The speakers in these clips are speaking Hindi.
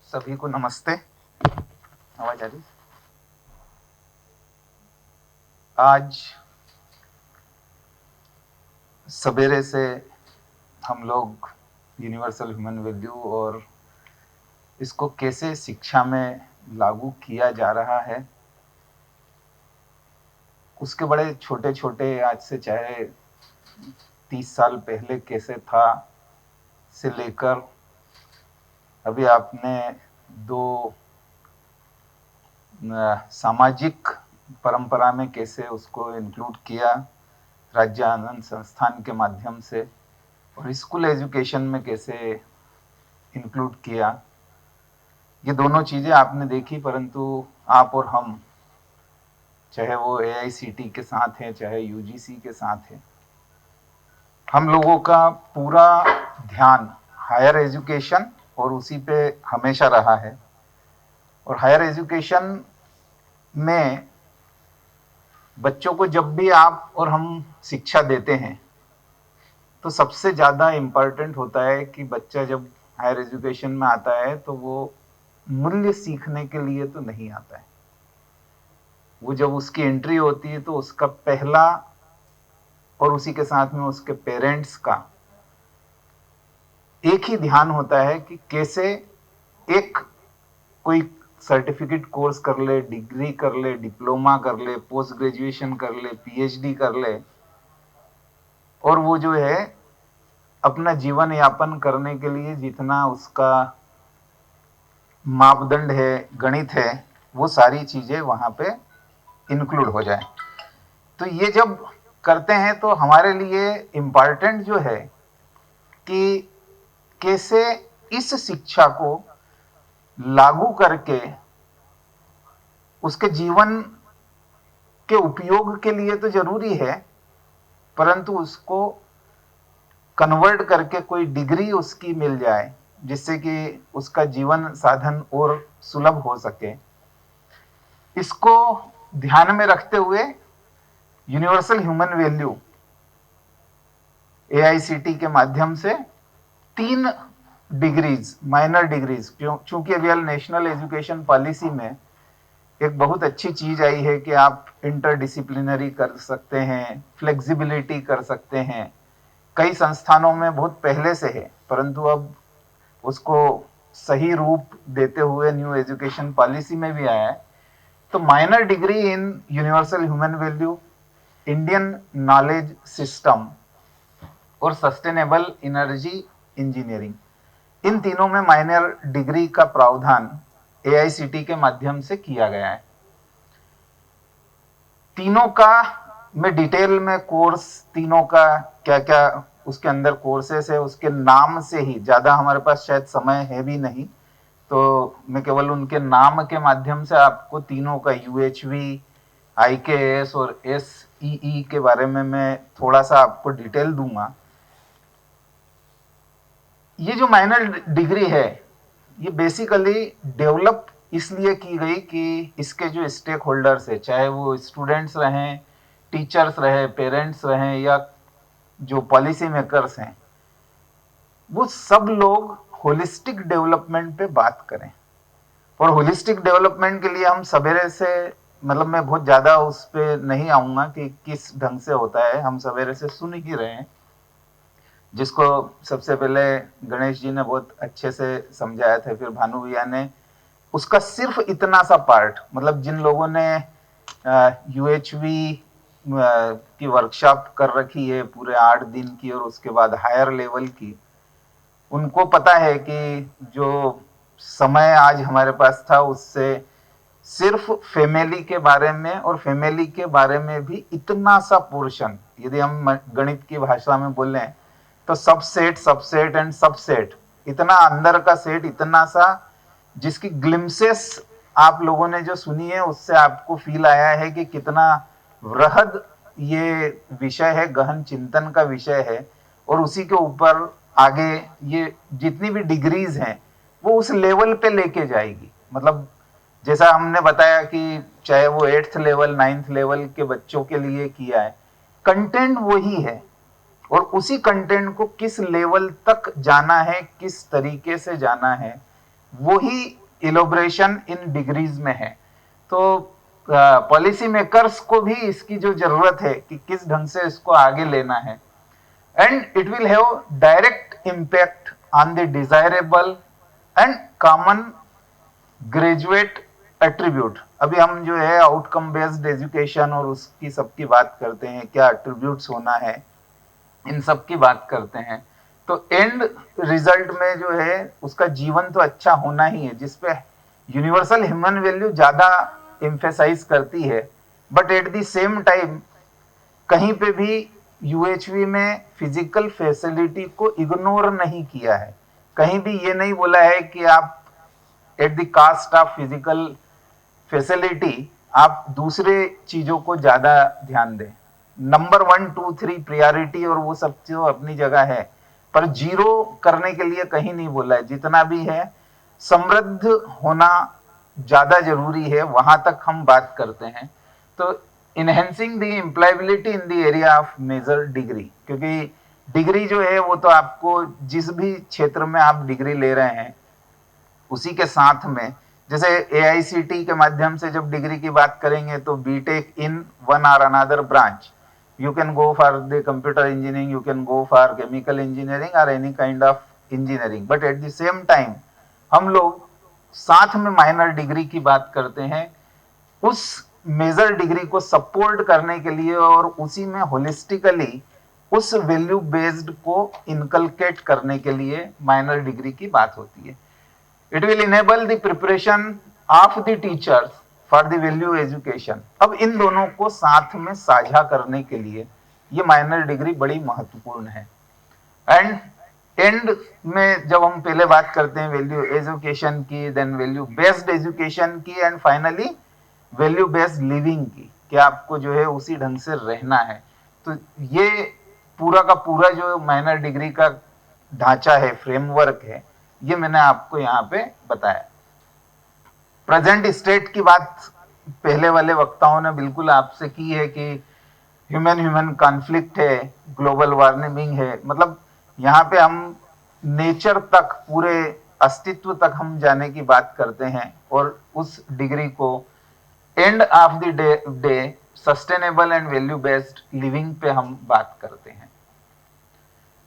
सभी को नमस्ते। आवाज आ रही? आज सवेरे से हम लोग यूनिवर्सल ह्यूमन वैल्यू और इसको कैसे शिक्षा में लागू किया जा रहा है उसके बड़े छोटे छोटे, आज से चाहे 30 साल पहले कैसे था से लेकर अभी आपने दो सामाजिक परंपरा में कैसे उसको इंक्लूड किया, राज्य आनंद संस्थान के माध्यम से, और स्कूल एजुकेशन में कैसे इंक्लूड किया, ये दोनों चीज़ें आपने देखी। परंतु आप और हम, चाहे वो AICTE के साथ है चाहे UGC के साथ है, हम लोगों का पूरा ध्यान हायर एजुकेशन और उसी पे हमेशा रहा है। और हायर एजुकेशन में बच्चों को जब भी आप और हम शिक्षा देते हैं तो सबसे ज़्यादा इम्पॉर्टेंट होता है कि बच्चा जब हायर एजुकेशन में आता है तो वो मूल्य सीखने के लिए तो नहीं आता है। वो जब उसकी एंट्री होती है तो उसका पहला और उसी के साथ में उसके पेरेंट्स का एक ही ध्यान होता है कि कैसे एक कोई सर्टिफिकेट कोर्स कर ले, डिग्री कर ले, डिप्लोमा कर ले, पोस्ट ग्रेजुएशन कर ले, PhD कर ले, और वो जो है अपना जीवन यापन करने के लिए जितना उसका मापदंड है, गणित है, वो सारी चीज़ें वहाँ पे इंक्लूड हो जाए। तो ये जब करते हैं तो हमारे लिए इम्पॉर्टेंट जो है कि कैसे इस शिक्षा को लागू करके उसके जीवन के उपयोग के लिए तो जरूरी है, परंतु उसको कन्वर्ट करके कोई डिग्री उसकी मिल जाए जिससे कि उसका जीवन साधन और सुलभ हो सके। इसको ध्यान में रखते हुए यूनिवर्सल ह्यूमन वैल्यू AICTE के माध्यम से 3 डिग्रीज, माइनर डिग्रीज, चूंकि अभी नेशनल एजुकेशन पॉलिसी में एक बहुत अच्छी चीज आई है कि आप इंटरडिसिप्लिनरी कर सकते हैं, फ्लेक्सिबिलिटी कर सकते हैं। कई संस्थानों में बहुत पहले से है, परंतु अब उसको सही रूप देते हुए न्यू एजुकेशन पॉलिसी में भी आया है। तो minor degree in universal human value, Indian knowledge system और सस्टेनेबल एनर्जी इंजीनियरिंग, इन तीनों में माइनर डिग्री का प्रावधान AICTE के माध्यम से किया गया है। तीनों का मैं डिटेल में कोर्स, तीनों का क्या क्या उसके अंदर कोर्सेस है, उसके नाम से ही, ज़्यादा हमारे पास शायद समय है भी नहीं, तो मैं केवल उनके नाम के माध्यम से आपको तीनों का UHV, IKS और SEE के बारे में मैं थोड़ा सा आपको डिटेल दूंगा। ये जो माइनर डिग्री है ये बेसिकली डेवलप इसलिए की गई कि इसके जो स्टेक होल्डर्स है, चाहे वो स्टूडेंट्स रहें, टीचर्स रहे, पेरेंट्स रहें या जो पॉलिसी मेकर्स हैं, वो सब लोग होलिस्टिक डेवलपमेंट पे बात करें। और होलिस्टिक डेवलपमेंट के लिए हम सवेरे से, मतलब मैं बहुत ज़्यादा उस पर नहीं आऊँगा कि किस ढंग से होता है, हम सवेरे से सुन ही रहे हैं, जिसको सबसे पहले गणेश जी ने बहुत अच्छे से समझाया था, फिर भानु भैया ने उसका सिर्फ इतना सा पार्ट, मतलब जिन लोगों ने UHV की वर्कशॉप कर रखी है पूरे 8 दिन की और उसके बाद हायर लेवल की, उनको पता है कि जो समय आज हमारे पास था उससे सिर्फ फैमिली के बारे में, और फैमिली के बारे में भी इतना सा पोर्शन, यदि हम गणित की भाषा में बोलें तो सबसेट, सबसेट एंड सबसेट, इतना अंदर का सेट, इतना सा जिसकी ग्लिम्सेस आप लोगों ने जो सुनी है उससे आपको फील आया है कि कितना वृहद ये विषय है, गहन चिंतन का विषय है। और उसी के ऊपर आगे ये जितनी भी डिग्रीज हैं वो उस लेवल पे लेके जाएगी। मतलब जैसा हमने बताया कि चाहे वो 8th लेवल, 9th लेवल के बच्चों के लिए किया है, कंटेंट वही है, और उसी कंटेंट को किस लेवल तक जाना है, किस तरीके से जाना है, वही इलोब्रेशन इन डिग्रीज में है। तो पॉलिसी मेकर्स को भी इसकी जो जरूरत है कि किस ढंग से इसको आगे लेना है, and it will have direct impact on the desirable and common graduate attribute. अभी हम जो है आउटकम बेस्ड एजुकेशन और उसकी सबकी बात करते हैं, क्या एट्रीब्यूट्स होना है, इन सब की बात करते हैं। तो एंड रिजल्ट में जो है उसका जीवन तो अच्छा होना ही है, जिसपे यूनिवर्सल ह्यूमन वैल्यू ज्यादा एम्फेसाइज करती है। But at the same time कहीं पे भी यूएचवी में फिजिकल फैसिलिटी को इग्नोर नहीं किया है। कहीं भी ये नहीं बोला है कि आप at the cost of physical facility आप दूसरे चीजों को ज्यादा ध्यान दें। नंबर 1 2 3 प्रायोरिटी और वो सब चीज अपनी जगह है, पर जीरो करने के लिए कहीं नहीं बोला है। जितना भी है समृद्ध होना ज्यादा जरूरी है, वहां तक हम बात करते हैं। तो enhancing the employability in the area of major degree, क्योंकि डिग्री जो है वो तो आपको जिस भी क्षेत्र में आप डिग्री ले रहे हैं उसी के साथ में, जैसे एआईसीटी के माध्यम से जब डिग्री की बात करेंगे तो बीटेक इन वन और another branch, you can go for the computer engineering, you can go for chemical engineering or any kind of engineering, but at the same time हम लोग साथ में माइनर डिग्री की बात करते हैं उस मेजर डिग्री को सपोर्ट करने के लिए, और उसी में होलिस्टिकली उस वैल्यू बेस्ड को इनकलकेट करने के लिए माइनर डिग्री की बात होती है। It will enable the preparation of the teachers for the value education. अब इन दोनों को साथ में साझा करने के लिए ये माइनर डिग्री बड़ी महत्वपूर्ण है। एंड में जब हम पहले बात करते हैं वैल्यू एजुकेशन की, देन वैल्यू बेस्ड एजुकेशन की, and finally value based living की, कि आपको जो है उसी ढंग से रहना है। तो ये पूरा का पूरा जो माइनर डिग्री का ढांचा है, फ्रेमवर्क है, ये मैंने आपको यहाँ पे बताया। प्रेजेंट स्टेट की बात पहले वाले वक्ताओं ने बिल्कुल आपसे की है कि ह्यूमन ह्यूमन कॉन्फ्लिक्ट है, ग्लोबल वार्मिंग है, मतलब यहाँ पे हम नेचर तक, पूरे अस्तित्व तक हम जाने की बात करते हैं, और उस डिग्री को end of the day sustainable and value based living पे हम बात करते हैं।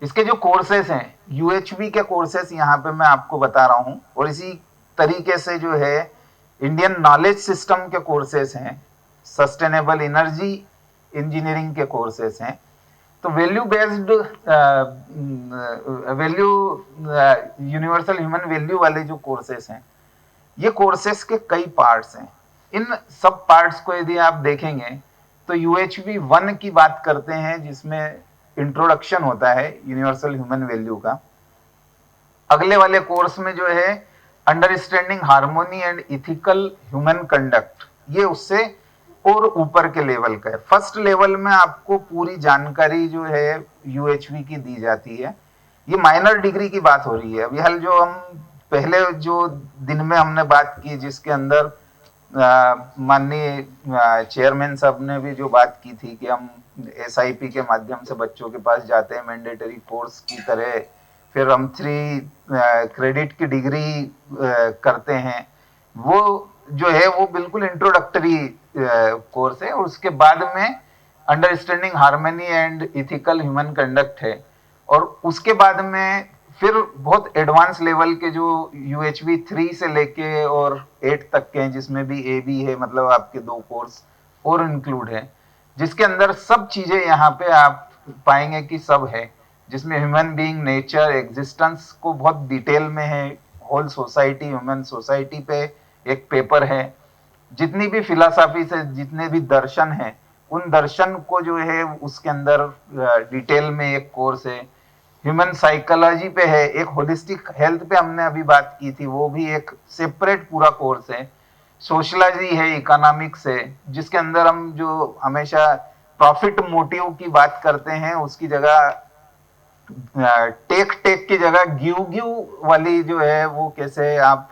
इसके जो कोर्सेस हैं, यूएचवी के कोर्सेस यहाँ पे मैं आपको बता रहा हूँ, और इसी तरीके से जो है इंडियन नॉलेज सिस्टम के कोर्सेस हैं, सस्टेनेबल एनर्जी इंजीनियरिंग के कोर्सेस हैं। तो value based value universal human value वाले जो कोर्सेस हैं, ये कोर्सेस के कई पार्ट्स हैं। इन सब पार्ट्स को यदि आप देखेंगे तो यूएचवी 1 की बात करते हैं, जिसमें इंट्रोडक्शन होता है यूनिवर्सल ह्यूमन वैल्यू का। अगले वाले कोर्स में जो है understanding harmony and ethical human conduct, ये उससे और ऊपर के लेवल का है। फर्स्ट लेवल में आपको पूरी जानकारी जो है यूएचवी की दी जाती है। ये माइनर डिग्री की बात हो रही है। अभी हाल जो हम पहले जो दिन में हमने बात की, जिसके अंदर माननीय चेयरमैन साहब ने भी जो बात की थी कि हम एसआईपी के माध्यम से बच्चों के पास जाते हैं मैंडेटरी कोर्स की तरह, फिर हम 3 क्रेडिट की डिग्री करते हैं, वो जो है वो बिल्कुल इंट्रोडक्टरी कोर्स है। और उसके बाद में understanding harmony and ethical human conduct है, और उसके बाद में फिर बहुत एडवांस लेवल के जो यूएचवी 3 से लेके और 8 तक के हैं, जिसमें भी ए बी है, मतलब आपके 2 कोर्स और इंक्लूड है, जिसके अंदर सब चीजें यहाँ पे आप पाएंगे कि सब है, जिसमें ह्यूमन बीइंग, नेचर, एग्जिस्टेंस को बहुत डिटेल में है, होल सोसाइटी, ह्यूमन सोसाइटी पे एक पेपर है, जितनी भी फिलॉसफी से जितने भी दर्शन हैं, उन दर्शन को जो है उसके अंदर डिटेल में एक कोर्स है। ह्यूमन साइकोलॉजी पे है, एक होलिस्टिक हेल्थ पे हमने अभी बात की थी, वो भी एक सेपरेट पूरा कोर्स है। सोशलॉजी है, इकोनॉमिक्स है, जिसके अंदर हम जो हमेशा प्रॉफिट मोटिव की बात करते हैं उसकी जगह टेक टेक की जगह गिव गिव वाली जो है वो कैसे आप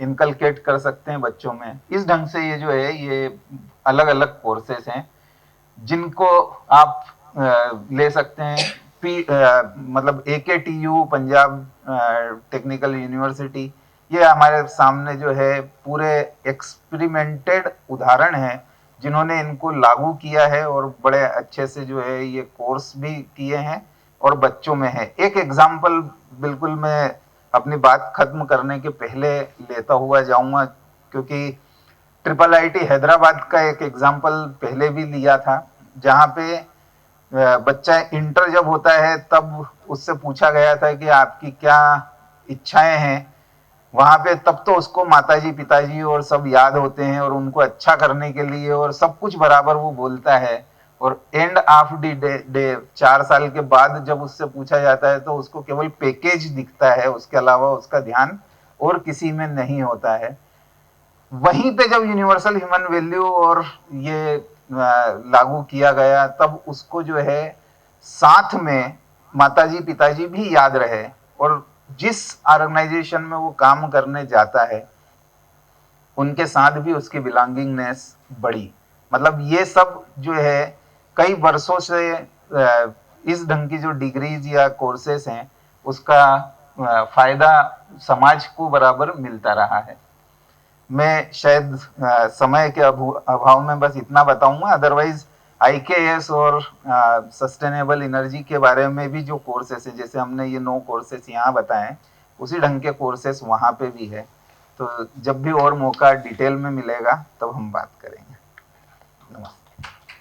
इनकलकेट कर सकते हैं बच्चों में। इस ढंग से ये जो है ये अलग अलग कोर्सेस हैं जिनको आप ले सकते हैं। मतलब AKTU पंजाब टेक्निकल यूनिवर्सिटी, ये हमारे सामने जो है पूरे एक्सपेरिमेंटेड उदाहरण हैं जिन्होंने इनको लागू किया है और बड़े अच्छे से जो है ये कोर्स भी किए हैं और बच्चों में है। एक एग्जाम्पल बिल्कुल मैं अपनी बात खत्म करने के पहले लेता हुआ जाऊंगा, क्योंकि ट्रिपल आईटी हैदराबाद का एक एग्जाम्पल पहले भी लिया था, जहाँ पे बच्चा इंटर जब होता है तब उससे पूछा गया था कि आपकी क्या इच्छाएं हैं। वहां पे तब तो उसको माताजी पिताजी और सब याद होते हैं और उनको अच्छा करने के लिए और सब कुछ बराबर वो बोलता है। और एंड ऑफ द डे 4 साल के बाद जब उससे पूछा जाता है तो उसको केवल पैकेज दिखता है, उसके अलावा उसका ध्यान और किसी में नहीं होता है। वहीं पे जब यूनिवर्सल ह्यूमन वैल्यू और ये लागू किया गया तब उसको जो है साथ में माताजी पिताजी भी याद रहे और जिस ऑर्गेनाइजेशन में वो काम करने जाता है उनके साथ भी उसकी बिलोंगिंगनेस बढ़ी। मतलब ये सब जो है कई वर्षों से इस ढंग की जो डिग्रीज या कोर्सेस हैं उसका फायदा समाज को बराबर मिलता रहा है। मैं शायद समय के अभाव में बस इतना बताऊंगा, अदरवाइज आईकेएस और सस्टेनेबल एनर्जी के बारे में भी जो कोर्सेस है, जैसे हमने ये 9 कोर्सेस यहाँ बताए, उसी ढंग के कोर्सेस वहाँ पे भी है। तो जब भी और मौका डिटेल में मिलेगा तब हम बात करेंगे। नमस्ते।